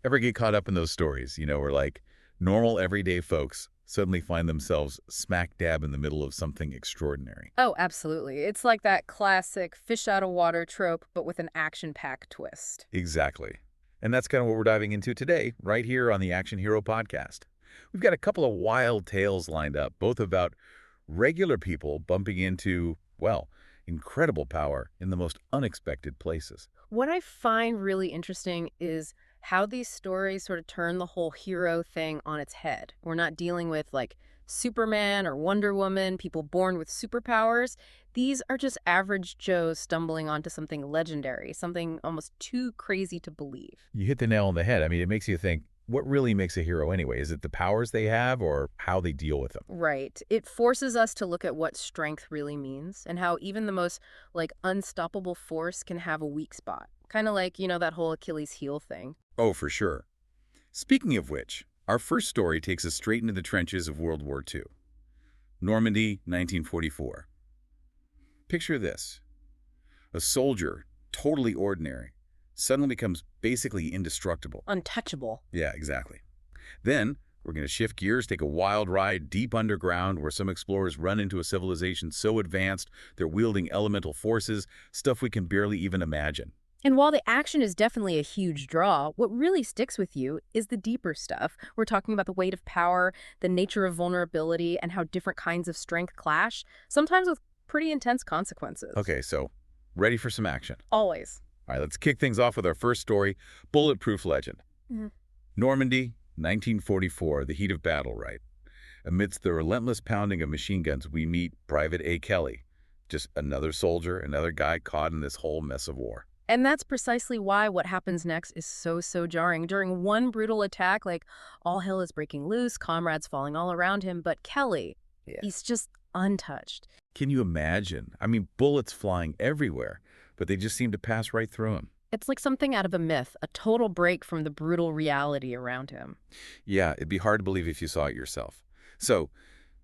Ever get caught up in those stories, where like normal everyday folks suddenly find themselves smack dab in the middle of something extraordinary? Oh, absolutely. It's like that classic fish out of water trope, but with an action-packed twist. Exactly. And that's kind of what we're diving into today, right here on the Action Hero podcast. We've got a couple of wild tales lined up, both about regular people bumping into, well, incredible power in the most unexpected places. What I find really interesting is how these stories sort of turn the whole hero thing on its head. We're not dealing with like Superman or Wonder Woman, people born with superpowers. These are just average Joes stumbling onto something legendary, something almost too crazy to believe. You hit the nail on the head. I mean, it makes you think, what really makes a hero anyway? Is it the powers they have or how they deal with them? Right. It forces us to look at what strength really means and how even the most like unstoppable force can have a weak spot. Kind of like, that whole Achilles heel thing. Oh, for sure. Speaking of which, our first story takes us straight into the trenches of World War II. Normandy, 1944. Picture this. A soldier, totally ordinary, suddenly becomes basically indestructible. Untouchable. Yeah, exactly. Then, we're going to shift gears, take a wild ride deep underground where some explorers run into a civilization so advanced they're wielding elemental forces, stuff we can barely even imagine. And while the action is definitely a huge draw, what really sticks with you is the deeper stuff. We're talking about the weight of power, the nature of vulnerability, and how different kinds of strength clash, sometimes with pretty intense consequences. Okay, so ready for some action. Always. All right, let's kick things off with our first story, Bulletproof Legend. Mhm. Normandy, 1944, the heat of battle, right? Amidst the relentless pounding of machine guns, we meet Private A. Kelly, just another soldier, another guy caught in this whole mess of war. And that's precisely why what happens next is so jarring. During one brutal attack, like all hell is breaking loose, comrades falling all around him, but Kelly, Yeah. he's just untouched. Can you imagine? I mean, bullets flying everywhere, but they just seem to pass right through him. It's like something out of a myth, a total break from the brutal reality around him. Yeah, it'd be hard to believe if you saw it yourself. So,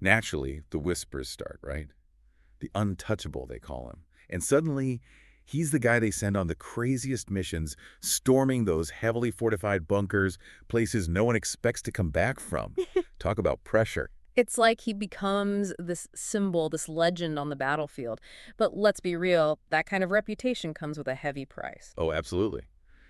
naturally, the whispers start, right? The untouchable, they call him. And suddenly, he's the guy they send on the craziest missions, storming those heavily fortified bunkers, places no one expects to come back from. Talk about pressure. It's like he becomes this symbol, this legend on the battlefield. But let's be real, that kind of reputation comes with a heavy price. Oh, absolutely.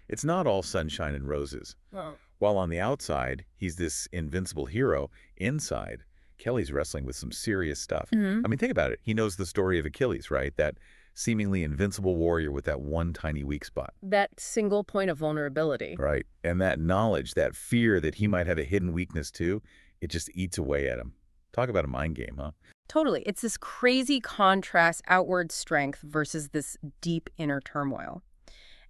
It's not all sunshine and roses. Oh. While on the outside, he's this invincible hero, inside, Kelly's wrestling with some serious stuff. I mean, think about it. He knows the story of Achilles, right? That seemingly invincible warrior with that one tiny weak spot. That single point of vulnerability. Right. And that knowledge, that fear that he might have a hidden weakness too, it just eats away at him. Talk about a mind game, huh? Totally. It's this crazy contrast, outward strength versus this deep inner turmoil.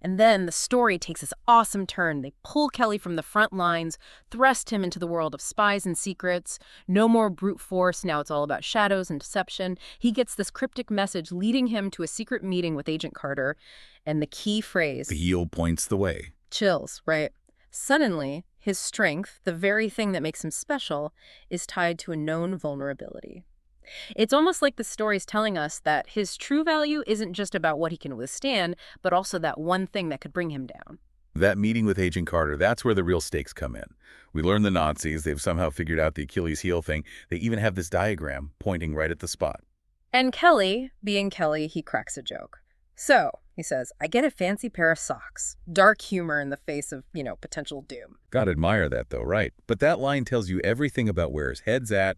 And then the story takes this awesome turn. They pull Kelly from the front lines, thrust him into the world of spies and secrets. No more brute force. Now it's all about shadows and deception. He gets this cryptic message leading him to a secret meeting with Agent Carter. And the key phrase, The heel points the way. chills, right? Suddenly, his strength, the very thing that makes him special, is tied to a known vulnerability. It's almost like the story's telling us that his true value isn't just about what he can withstand, but also that one thing that could bring him down. That meeting with Agent Carter, that's where the real stakes come in. We learn the Nazis, they've somehow figured out the Achilles heel thing. They even have this diagram pointing right at the spot. And Kelly, being Kelly, he cracks a joke. So, he says, I get a fancy pair of socks. Dark humor in the face of, potential doom. Gotta admire that though, right? But that line tells you everything about where his head's at,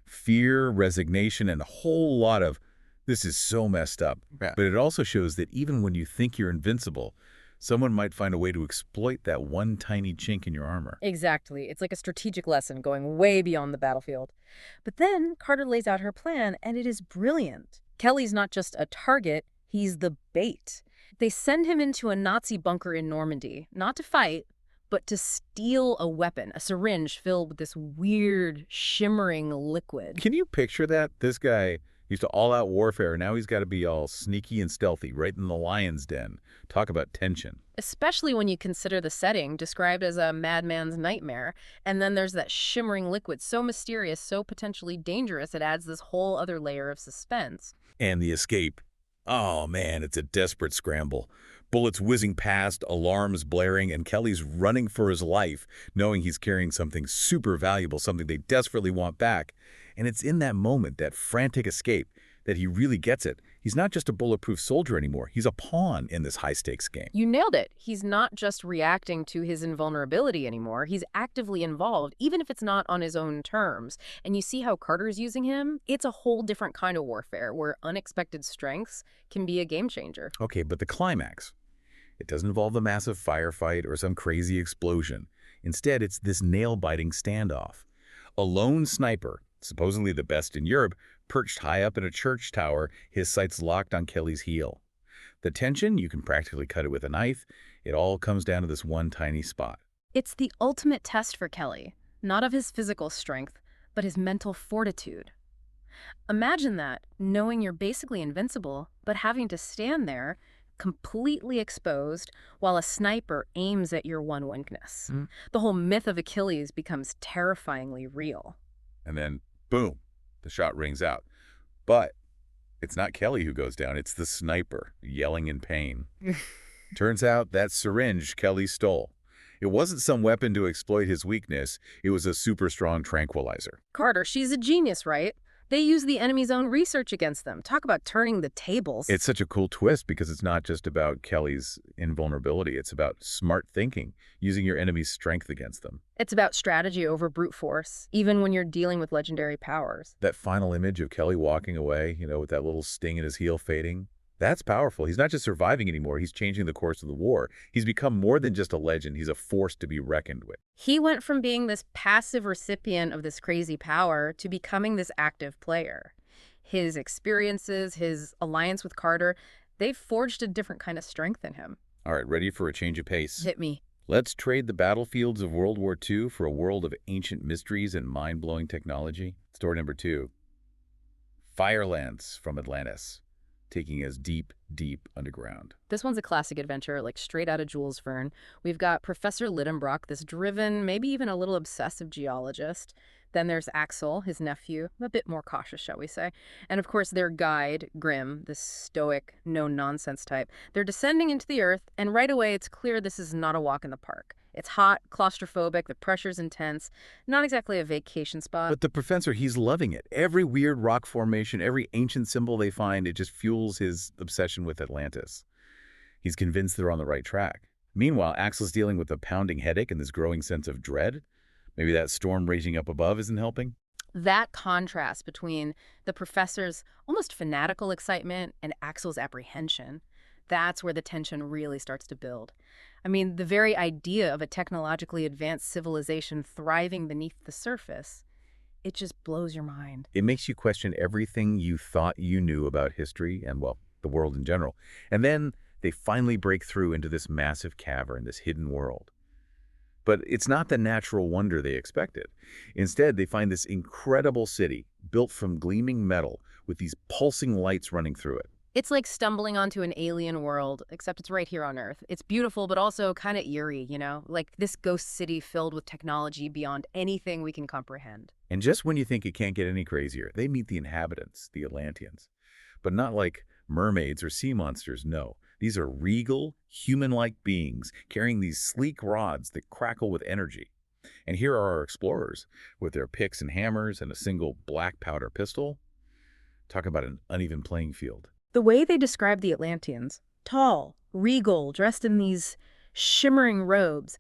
fear, resignation, and a whole lot of, this is so messed up. Yeah. But it also shows that even when you think you're invincible, someone might find a way to exploit that one tiny chink in your armor. Exactly. It's like a strategic lesson going way beyond the battlefield. But then Carter lays out her plan, and it is brilliant. Kelly's not just a target, he's the bait. They send him into a Nazi bunker in Normandy, not to fight, but to steal a weapon, a syringe filled with this weird, shimmering liquid. Can you picture that? This guy used to all-out warfare. Now he's got to be all sneaky and stealthy, right in the lion's den. Talk about tension. Especially when you consider the setting, described as a madman's nightmare. And then there's that shimmering liquid, so mysterious, so potentially dangerous, it adds this whole other layer of suspense. And the escape. Oh, man, it's a desperate scramble. Bullets whizzing past, alarms blaring, and Kelly's running for his life, knowing he's carrying something super valuable, something they desperately want back. And it's in that moment, that frantic escape, that he really gets it. He's not just a bulletproof soldier anymore. He's a pawn in this high-stakes game. You nailed it. He's not just reacting to his invulnerability anymore. He's actively involved, even if it's not on his own terms. And you see how Carter's using him? It's a whole different kind of warfare where unexpected strengths can be a game changer. Okay, but the climax. It doesn't involve a massive firefight or some crazy explosion. Instead, it's this nail-biting standoff. A lone sniper, supposedly the best in Europe, perched high up in a church tower, his sights locked on Kelly's heel. The tension, you can practically cut it with a knife. It all comes down to this one tiny spot. It's the ultimate test for Kelly, not of his physical strength, but his mental fortitude. Imagine that, knowing you're basically invincible, but having to stand there, completely exposed, while a sniper aims at your one weakness. The whole myth of Achilles becomes terrifyingly real. And then, boom, the shot rings out. But it's not Kelly who goes down, it's the sniper, yelling in pain. Turns out that syringe Kelly stole. It wasn't some weapon to exploit his weakness, it was a super strong tranquilizer. Carter, she's a genius, right? They use the enemy's own research against them. Talk about turning the tables. It's such a cool twist because it's not just about Kelly's invulnerability, it's about smart thinking, using your enemy's strength against them. It's about strategy over brute force, even when you're dealing with legendary powers. That final image of Kelly walking away, with that little sting in his heel fading, that's powerful. He's not just surviving anymore, he's changing the course of the war. He's become more than just a legend, he's a force to be reckoned with. He went from being this passive recipient of this crazy power to becoming this active player. His experiences, his alliance with Carter, they've forged a different kind of strength in him. All right, ready for a change of pace? Hit me. Let's trade the battlefields of World War II for a world of ancient mysteries and mind-blowing technology. Story number 2. Firelance from Atlantis, taking us deep, deep underground. This one's a classic adventure, like straight out of Jules Verne. We've got Professor Lidenbrock, this driven, maybe even a little obsessive geologist. Then there's Axel, his nephew, a bit more cautious, shall we say. And of course, their guide, Grim, this stoic, no-nonsense type. They're descending into the earth, and right away it's clear this is not a walk in the park. It's hot, claustrophobic, the pressure's intense, not exactly a vacation spot. But the professor, he's loving it. Every weird rock formation, every ancient symbol they find, it just fuels his obsession with Atlantis. He's convinced they're on the right track. Meanwhile, Axel's dealing with a pounding headache and this growing sense of dread. Maybe that storm raging up above isn't helping? That contrast between the professor's almost fanatical excitement and Axel's apprehension, that's where the tension really starts to build. I mean, the very idea of a technologically advanced civilization thriving beneath the surface, it just blows your mind. It makes you question everything you thought you knew about history and, well, the world in general. And then they finally break through into this massive cavern, this hidden world. But it's not the natural wonder they expected. Instead, they find this incredible city built from gleaming metal with these pulsing lights running through it. It's like stumbling onto an alien world, except it's right here on Earth. It's beautiful, but also kind of eerie, like this ghost city filled with technology beyond anything we can comprehend. And just when you think it can't get any crazier, they meet the inhabitants, the Atlanteans. But not like mermaids or sea monsters, no. These are regal, human-like beings carrying these sleek rods that crackle with energy. And here are our explorers with their picks and hammers and a single black powder pistol. Talk about an uneven playing field. The way they describe the Atlanteans, tall, regal, dressed in these shimmering robes,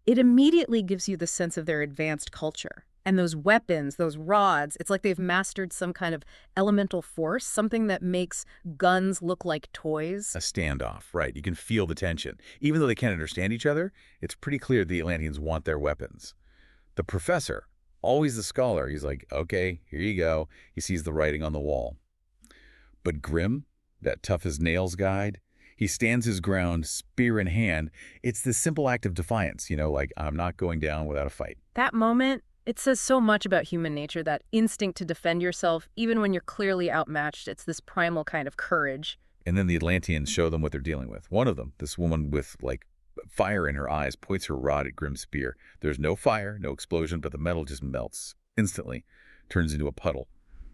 it immediately gives you the sense of their advanced culture. And those weapons, those rods, it's like they've mastered some kind of elemental force, something that makes guns look like toys. A standoff, right. You can feel the tension. Even though they can't understand each other, it's pretty clear the Atlanteans want their weapons. The professor, always the scholar, he's like, okay, here you go. He sees the writing on the wall. But Grim, that tough-as-nails guide, he stands his ground, spear in hand. It's this simple act of defiance, like, I'm not going down without a fight. That moment, it says so much about human nature, that instinct to defend yourself, even when you're clearly outmatched. It's this primal kind of courage. And then the Atlanteans show them what they're dealing with. One of them, this woman with, fire in her eyes, points her rod at Grim's spear. There's no fire, no explosion, but the metal just melts instantly, turns into a puddle.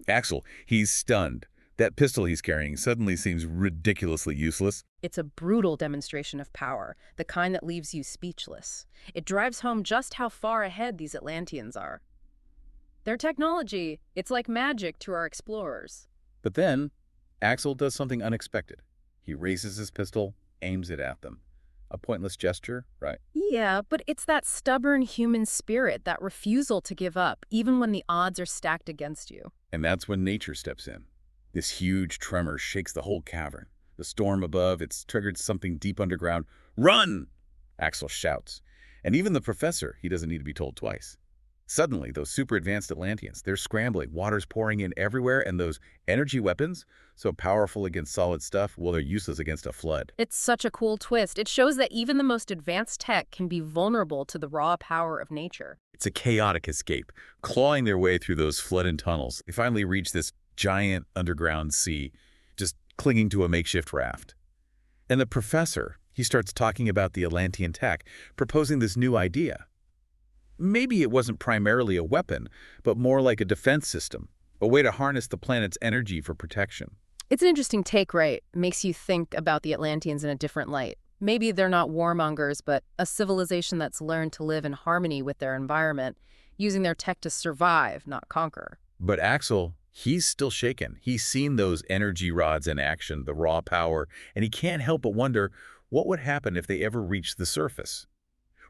Axel, he's stunned. That pistol he's carrying suddenly seems ridiculously useless. It's a brutal demonstration of power, the kind that leaves you speechless. It drives home just how far ahead these Atlanteans are. Their technology, it's like magic to our explorers. But then, Axel does something unexpected. He raises his pistol, aims it at them. A pointless gesture, right? Yeah, but it's that stubborn human spirit, that refusal to give up, even when the odds are stacked against you. And that's when nature steps in. This huge tremor shakes the whole cavern. The storm above, it's triggered something deep underground. Run! Axel shouts. And even the professor, he doesn't need to be told twice. Suddenly, those super advanced Atlanteans, they're scrambling, water's pouring in everywhere, and those energy weapons, so powerful against solid stuff, well, they're useless against a flood. It's such a cool twist. It shows that even the most advanced tech can be vulnerable to the raw power of nature. It's a chaotic escape, clawing their way through those flooded tunnels. They finally reach this giant underground sea, just clinging to a makeshift raft. And the professor, he starts talking about the Atlantean tech, proposing this new idea. Maybe it wasn't primarily a weapon, but more like a defense system, a way to harness the planet's energy for protection. It's an interesting take, right? It makes you think about the Atlanteans in a different light. Maybe they're not warmongers, but a civilization that's learned to live in harmony with their environment, using their tech to survive, not conquer. But Axel, he's still shaken. He's seen those energy rods in action, the raw power, and he can't help but wonder what would happen if they ever reached the surface.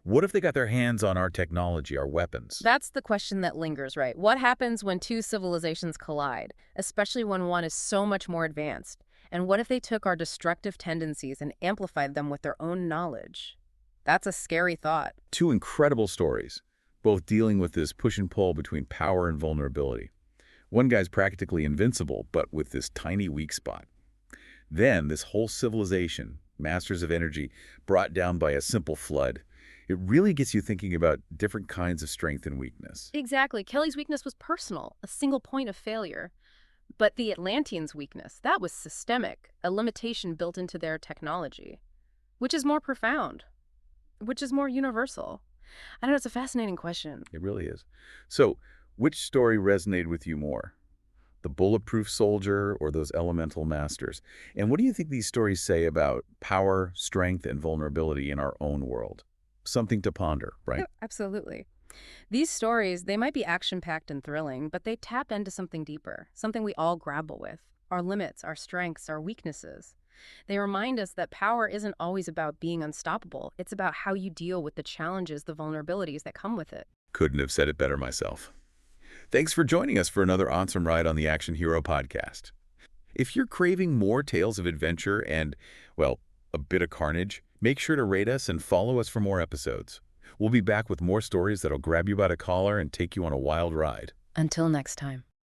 What if they got their hands on our technology, our weapons? That's the question that lingers, right? What happens when two civilizations collide, especially when one is so much more advanced? And what if they took our destructive tendencies and amplified them with their own knowledge? That's a scary thought. Two incredible stories, both dealing with this push and pull between power and vulnerability. One guy's practically invincible, but with this tiny weak spot. Then this whole civilization, masters of energy, brought down by a simple flood. It really gets you thinking about different kinds of strength and weakness. Exactly. Kelly's weakness was personal, a single point of failure. But the Atlanteans' weakness, that was systemic, a limitation built into their technology, which is more profound, which is more universal. I know, it's a fascinating question. It really is. So, which story resonated with you more? The bulletproof soldier or those elemental masters? And what do you think these stories say about power, strength, and vulnerability in our own world? Something to ponder, right? Yeah, absolutely. These stories, they might be action-packed and thrilling, but they tap into something deeper, something we all grapple with, our limits, our strengths, our weaknesses. They remind us that power isn't always about being unstoppable. It's about how you deal with the challenges, the vulnerabilities that come with it. Couldn't have said it better myself. Thanks for joining us for another awesome ride on the Action Hero podcast. If you're craving more tales of adventure and, well, a bit of carnage, make sure to rate us and follow us for more episodes. We'll be back with more stories that'll grab you by the collar and take you on a wild ride. Until next time.